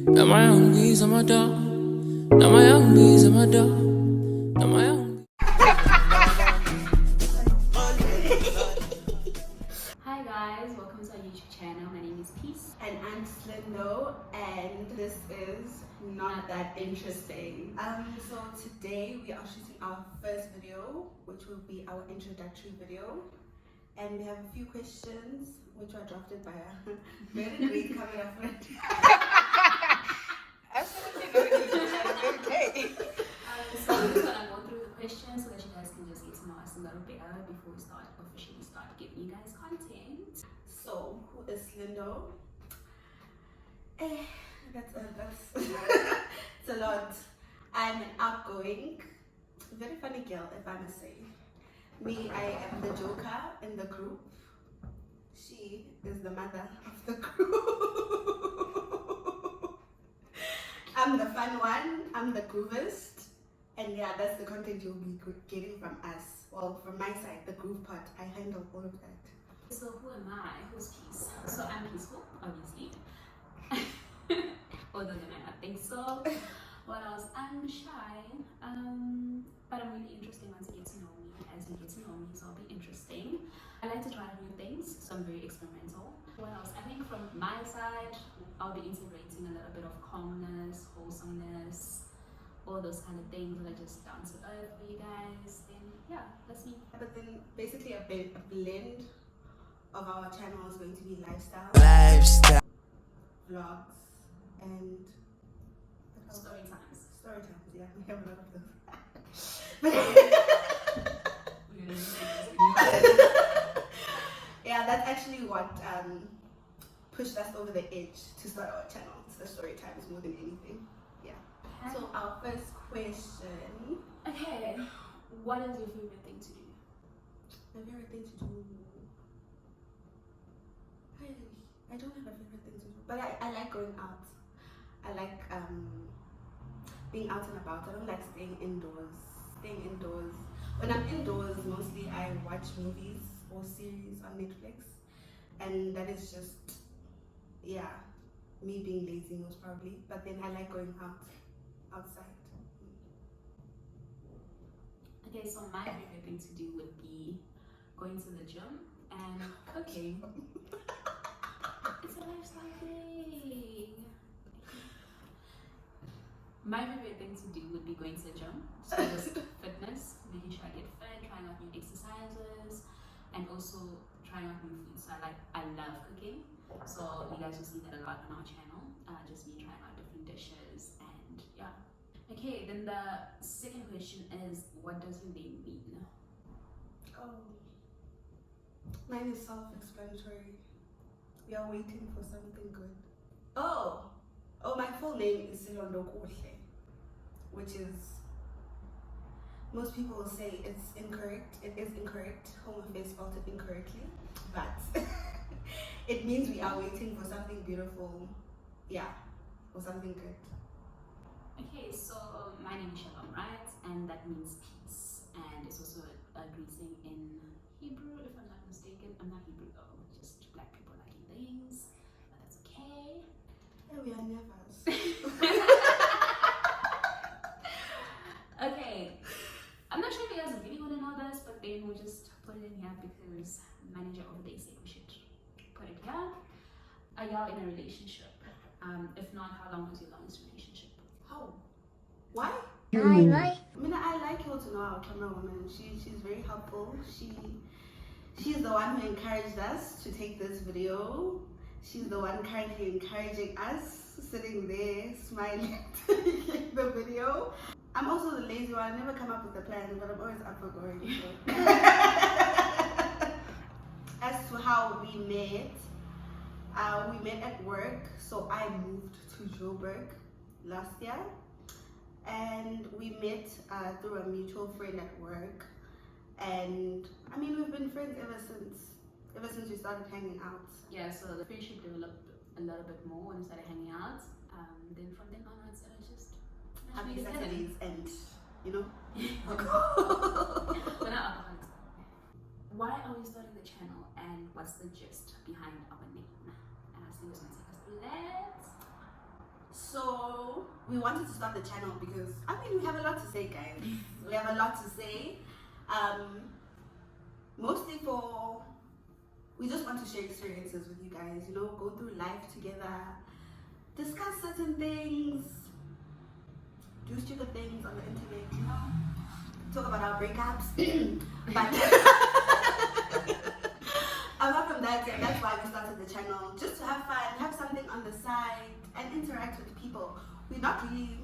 Now my young bees on my dog. Now my young bees on my dog. Now my young. Hi guys, welcome to our YouTube channel. My name is Peace. And I'm Slindo, and this is Not That Interesting. So today we are shooting our first video, which will be our introductory video. And we have a few questions which were drafted by a very great camera friend. Absolutely no okay. So I'm just gonna go through the questions so that you guys can just get to know us a little better before we officially start giving you guys content. So, who is Slindo? That's it's a lot. I'm an outgoing, very funny girl, if I must say. Me, I am the joker in the group. She is the mother of the group. I'm the fun one. I'm the groovist. And yeah, that's the content you'll be getting from us. Well, from my side, the groove part. I handle all of that. So who am I? Who's Peace? So I'm peaceful, obviously. Although they might not think so. What else? I'm shy. But I'm really interesting once you get to know me. As you get to know me, so I'll be interesting. I like to try new things, so I'm very experimental. What else? I think from my side, I'll be integrating a little bit of calmness, wholesomeness, all those kind of things that are just down to earth for you guys. Then yeah, that's me. But then basically a blend of our channel is going to be lifestyle, vlogs, and Story times. Story times, yeah, we have a lot of those. Yeah, that's actually what pushed us over the edge to start our channel. It's the story times more than anything. Yeah. So our first question. Okay, what is your favorite thing to do? My favorite thing to do. I don't have a favorite thing to do, but I like going out. I like being out and about. I don't like staying indoors. When I'm indoors, mostly I watch movies or series on Netflix, and that is just, yeah, me being lazy most probably. But then I like going outside. Okay, so my favorite thing to do would be going to the gym and cooking. It's a lifestyle thing. My favorite thing to do would be going to the gym, so just fitness, making sure I get fit, trying out new exercises, and also trying out new foods. I love cooking, so you guys will see that a lot on our channel. Just me trying out different dishes, and yeah. Okay, then the second question is, what does your name mean? Oh, mine is self-explanatory. We are waiting for something good. Oh, my full name is Silondo Kohle, which is, most people will say it's incorrect. It is incorrect. Home Affairs spelled it incorrectly, but it means we are waiting for something beautiful. Yeah, for something good. Okay, so my name is Shalom, right? And that means peace. And it's also a greeting in Hebrew, if I'm not mistaken. I'm not Hebrew though, just black people liking things, but that's okay. Yeah, we are never. Okay, I'm not sure if you guys really want to know this, but then we'll just put it in here because manager over there said we should put it here. Are y'all in a relationship? If not, how long was your longest relationship? How? Why? I I mean, I like her to know our camera woman. She's very helpful. She's the one who encouraged us to take this video. She's the one currently encouraging us, sitting there smiling taking the video. I'm also the lazy one. I never come up with a plan, but I'm always up for going. So. As to how we met at work. So I moved to Joburg last year, and we met through a mutual friend at work. And I mean, we've been friends ever since we started hanging out. Yeah, so the friendship developed a little bit more when we started hanging out. Then from then onwards, it was just Happy Saturdays and, you know. We're not alcoholics. Why are we starting the channel, and what's the gist behind our name? And I think it's going to take us through that. So we wanted to start the channel because we have a lot to say, guys. We have a lot to say. Mostly we just want to share experiences with you guys. Go through life together, discuss certain things, do stupid things on the internet. Talk about our breakups. But apart from that, yeah, that's why we started the channel, just to have fun, have something on the side, and interact with people. We're not really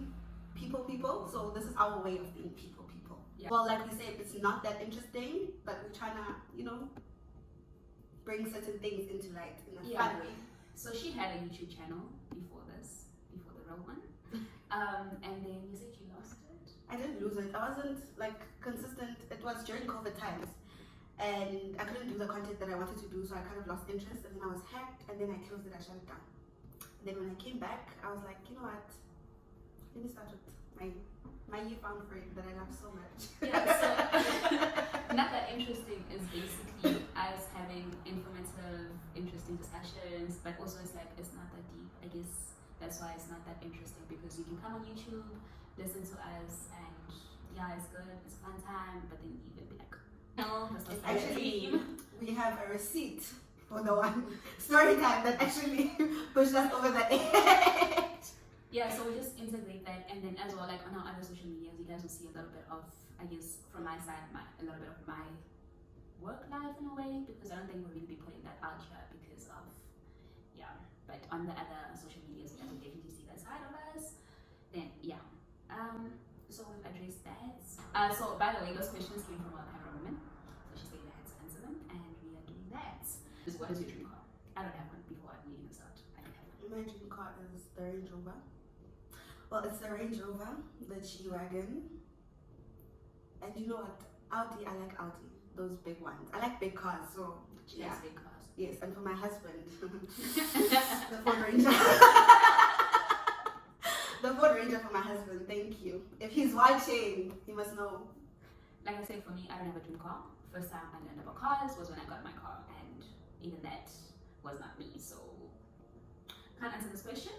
people, so this is our way of being people. Yeah. Well, like we said, it's not that interesting, but we're trying to, bring certain things into light in a fun way. So she had a YouTube channel before the real one. And then you said you lost it? I didn't lose it. I wasn't consistent. It was during COVID times. And I couldn't do the content that I wanted to do, so I kind of lost interest, and then I was hacked, and then I closed it, I shut it down. Then when I came back, I was like, you know what? Let me start with my newfound friend that I love so much. Yeah, so not that interesting is basically us having informative, interesting discussions, but also it's not that deep. I guess that's why it's not that interesting, because you can come on YouTube, listen to us, and yeah, it's good, it's a fun time, but then you can be like, no, that's not Actually, we have a receipt for the one story time that actually pushed us over the edge. Yeah, so we just integrate that, and then as well, like on our other social medias, you guys will see a little bit of, I guess, from my side, a little bit of my work life in a way, because I don't think we'll really be putting that out here because of, yeah. But on the other social medias, you guys will definitely see that side of us. Then, yeah. So we've addressed that. So by the way, those questions came from our camerawoman, so she said I had to answer them, and we are doing that. What is your dream car? I don't have one before we even start. I don't have one. My dream car is the Range Rover. Well, it's the Range Rover, the G-Wagon. And you know what? Audi, I like Audi. Those big ones. I like big cars, so She likes big cars. Yes, and for my husband, the Ford Ranger. The Ford Ranger for my husband, thank you. If he's watching, he must know. Like I said, for me, I don't have a dream car. First time I learned about cars was when I got my car, and even that was not me, so can't answer this question.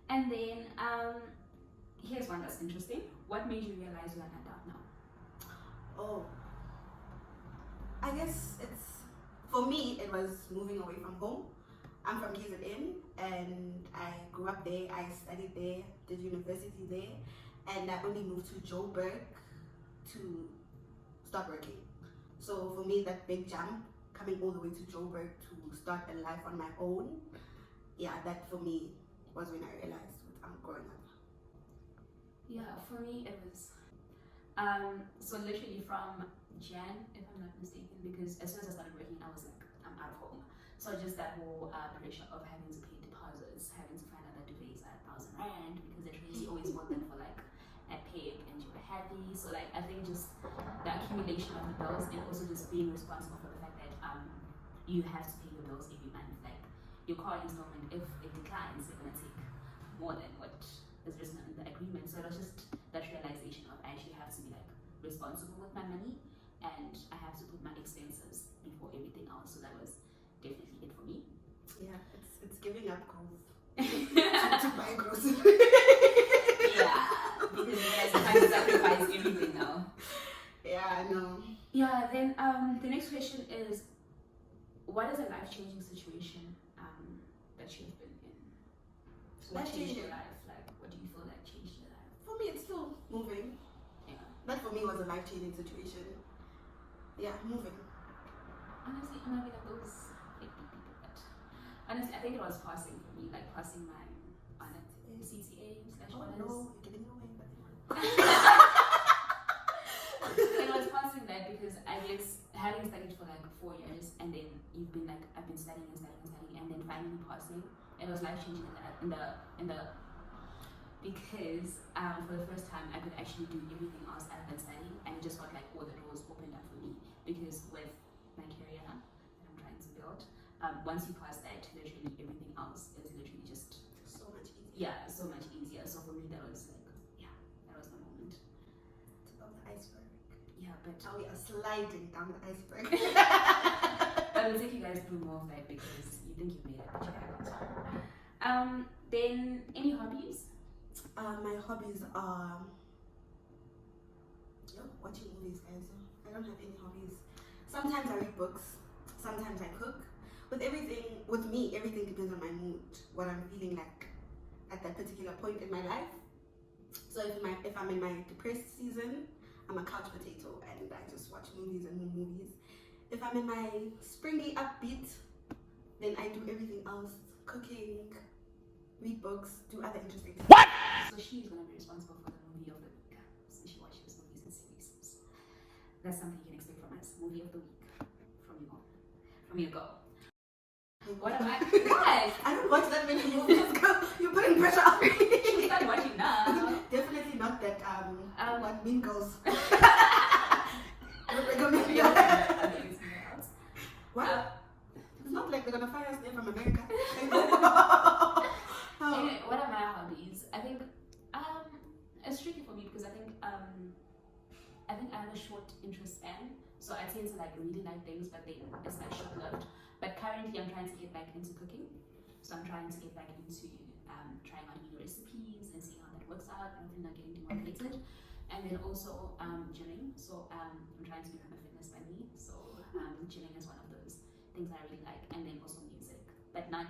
And then here's one that's interesting. What made you realize you're an adult now? Oh, I guess for me, it was moving away from home. I'm from KZN, and I grew up there, I studied there, did university there, and I only moved to Joburg to start working. So for me, that big jump, coming all the way to Joburg to start a life on my own, yeah, that for me was when I realized I'm growing up. Yeah, for me it was so literally from Jan, if I'm not mistaken, because as soon as I started working, I was like, I'm out of home. So just that whole pressure of having to pay deposits, having to find out that duvet is at 1,000 rand, because at least you always bought them for like a pig and you were happy. So like I think just the accumulation of the bills, and also just being responsible for the fact that you have to pay your bills every month. Like your car installment, if it declines, you're gonna take more than what is written in the agreement. So it was just that realization of I actually have to be like responsible with my money, and I have to put my expenses before everything else. So that was definitely it for me. Yeah, it's giving up growth to buy groceries. Yeah, because you guys have to sacrifice everything now. Yeah, I know. Yeah, then the next question is, what is a life-changing situation that you've been in? So what changed your life? Like, what do you feel like changed your life? For me, it's still moving. Yeah. That for me was a life-changing situation. Yeah, moving. Honestly, it might be like those fake people, but honestly, I think it was passing for me, like passing my honor CTA / Oh honors. no, you're giving away. And I was passing that because I guess having studied for like 4 years, and then you've been like, I've been studying, and then finally passing, it was life changing in the because for the first time I could actually do everything else I've been studying, and it just felt like all the doors opened up for me, because with my career that I'm trying to build, once you pass that, literally everything else is literally just So much easier. yeah, so much easier. So for me, that was like, yeah, that was the moment. It's above the iceberg. Yeah, but Now we are sliding down the iceberg. I will take you guys through more of that because you think you made it, but you haven't. Then any hobbies? My hobbies are watching movies, guys. I don't have any hobbies. Sometimes I read books. Sometimes I cook. With me, everything depends on my mood, what I'm feeling like at that particular point in my life. So if I'm in my depressed season, I'm a couch potato and I just watch movies and more movies. If I'm in my springy upbeat, then I do everything else: cooking, read books, do other interesting things. What? So she's gonna be responsible for the movie of the week. So she watches movies and series. That's something you can expect from us. Movie of the week from you on. From you go. What am I? Guys, I don't watch that many movies. You're putting pressure on me. she's not watching now. Definitely not that what Mean Girls. I don't recommend don't know that. anything else. What? It's not like they're gonna fire us there from America. Anyway, what are my hobbies? I think it's tricky for me because I think I have a short interest span, so I tend to like really like things, but then it's like short lived. But currently, I'm trying to get back into cooking, so I'm trying to get back into trying out new recipes and seeing how that works out, and hopefully not getting demotivated. And then also gymming. So I'm trying to become a fitness bunny. So gymming is one of those things I really like, and then also music, but not.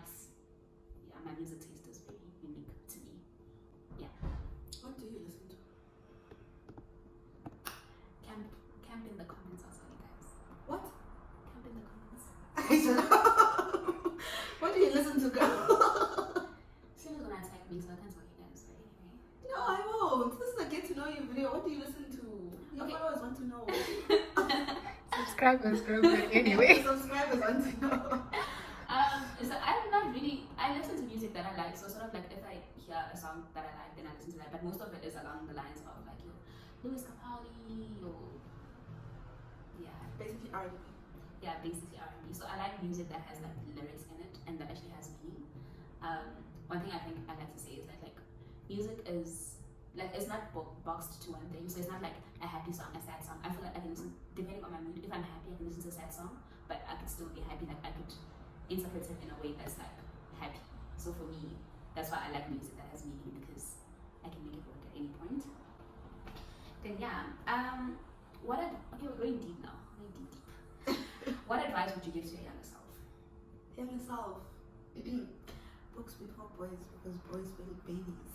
Yeah, my music taste is very unique to me. Yeah. What do you listen to? Camp in the comments also, you guys. What? Camp in the comments. What do you listen to, girl? Soon as when I type me, so I can't tell you guys, but anyway. No, I won't. This is a get to know you video. What do you listen to? Your Okay. followers want to know. Subscribers, girl, but anyway. Subscribers want to know. So I'm not really. I listen to music that I like. So sort of like if I hear a song that I like, then I listen to that. But most of it is along the lines of like your Louis Capaldi or Basically R&B. yeah, basically R&B. So I like music that has like lyrics in it and that actually has meaning. One thing I think I like to say is that like music is like it's not boxed to one thing. So it's not like a happy song, a sad song. I feel like I can listen depending on my mood. If I'm happy, I can listen to a sad song, but I could still be happy. Like I could interpret it in a way that's like happy. So for me, that's why I like music that has meaning because I can make it work at any point. Then yeah, okay, we're going deep now. What advice would you give to your younger self? Younger self. Books before boys because boys build babies.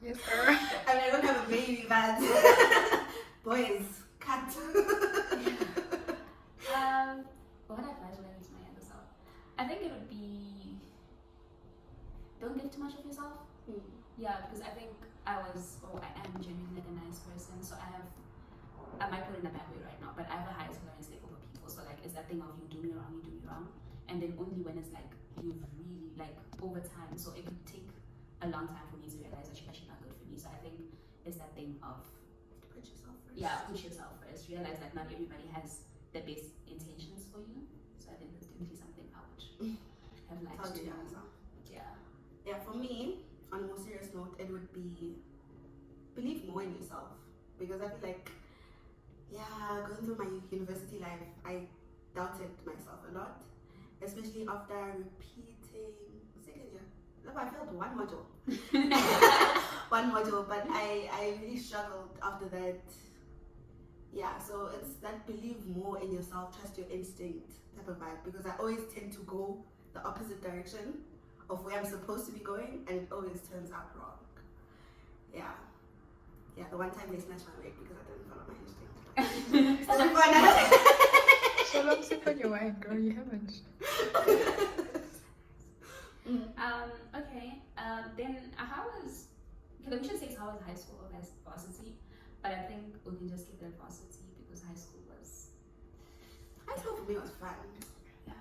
Yes, sir. I mean, I don't have a baby, but boys, cut. What advice would I give to my younger self? I think it would be don't give too much of yourself. Yeah, because I think I am genuinely like a nice person, so I might put it in a bad way right now, but I have a high tolerance level for people. So like it's that thing of you do me wrong, and then only when it's like you've really like over time. So it could take a long time for me to realize that you're actually not good for me. So I think it's that thing of Put yourself first. yeah, put yourself first. Realize that not everybody has the best intentions for you. So I think that's definitely something I would have liked Tell to your do. younger self. Yeah. Yeah, for me, on a more serious note, it would be believe more in yourself because I feel like going through my university life, I doubted myself a lot, especially after repeating second year. No, I failed one module. But I really struggled after that. Yeah, so it's that believe more in yourself, trust your instinct type of vibe because I always tend to go the opposite direction of where I'm supposed to be going and it always turns out wrong. Yeah, the one time they snatched my wig because I didn't follow my instinct. So long sip on your wine, girl. You haven't. Okay. Then how was? Okay, we should say how was high school as varsity, but I think we can just keep it varsity because high school for me was fun. yeah.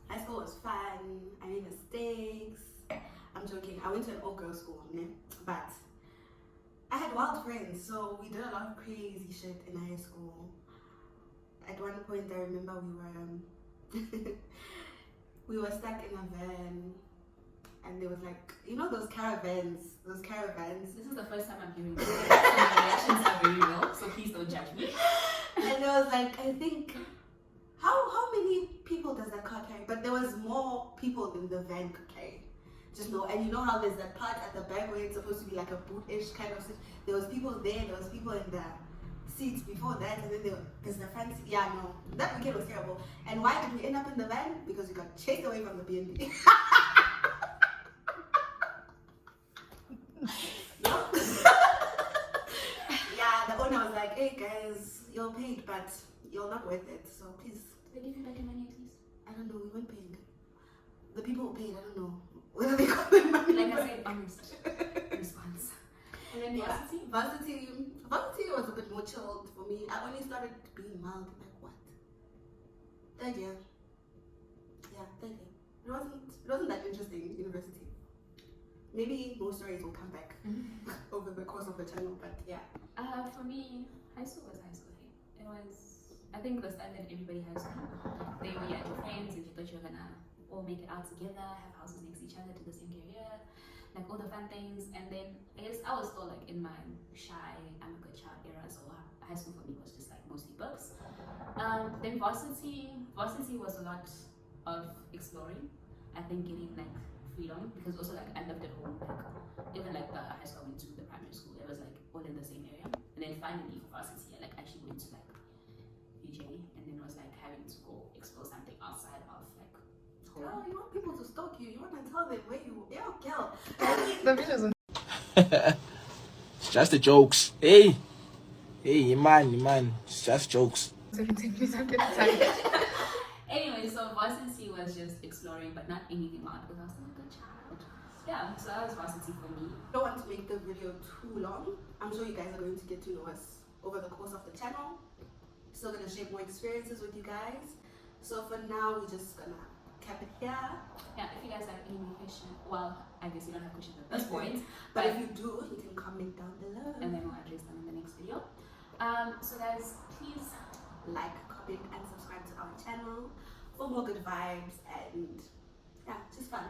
High school was fun. I made mistakes. I'm joking. I went to an all-girls school, but I had wild friends, so we did a lot of crazy shit in high school. At one point, I remember we were stuck in a van, and there was like those caravans. This is the first time I'm hearing this. So my reactions are very real, so please don't judge me. And there was like I think how many people does that car carry? But there was more people than the van could carry. Just know, and you know how there's that part at the back where it's supposed to be like a boot-ish kind of. There was people there. There was people in the seats before that, and then there's the fancy. Yeah, no, that weekend was terrible. And why did we end up in the van? Because we got chased away from the B&B. No? Yeah, the owner was like, "Hey guys, you're paid, but you're not worth it. So please." They give you back your money at least. I don't know. We weren't paying. The people who paid, I don't know whether they got their money. Like I back. said, honest response. And then Yeah. varsity? Varsity was a bit more chilled for me. I only started being mild like what? Third year. Yeah, third year. It wasn't that interesting, university. Maybe more stories will come back over the course of the channel, but yeah. For me, high school was high school. It was, I think, the standard everybody has to. They were your friends and you thought you were gonna all make it out together, have houses next to each other, do the same career, like all the fun things. And then I guess I was still like in my shy, I'm a good child era, so high school for me was just like mostly books. Then varsity was a lot of exploring. I think getting like freedom, because also like I lived at home, like even like the high school I went to, the primary school, it was like all in the same area. And then finally for varsity, I like actually went to like UJ, and then was like having to go explore something outside of like Girl, home. you want people to stalk you. You want to tell them where you. Yeah, girl. The videos on It's just the jokes. Hey, man, it's just jokes. 17 minutes. I'm getting tired. Anyway, so varsity was just exploring, but not anything wild, because I was still a good child. Yeah, so that was varsity for me. I don't want to make the video too long. I'm sure you guys are going to get to know us over the course of the channel. Still gonna share more experiences with you guys. So for now, we're just gonna cap it here. Yeah, if you guys have any more questions, well, I guess you don't have questions at this point, But if you do, you can comment down below. and then we'll address them in the next video. So guys, please Like, comment, and subscribe to our channel for more good vibes and yeah, just fun.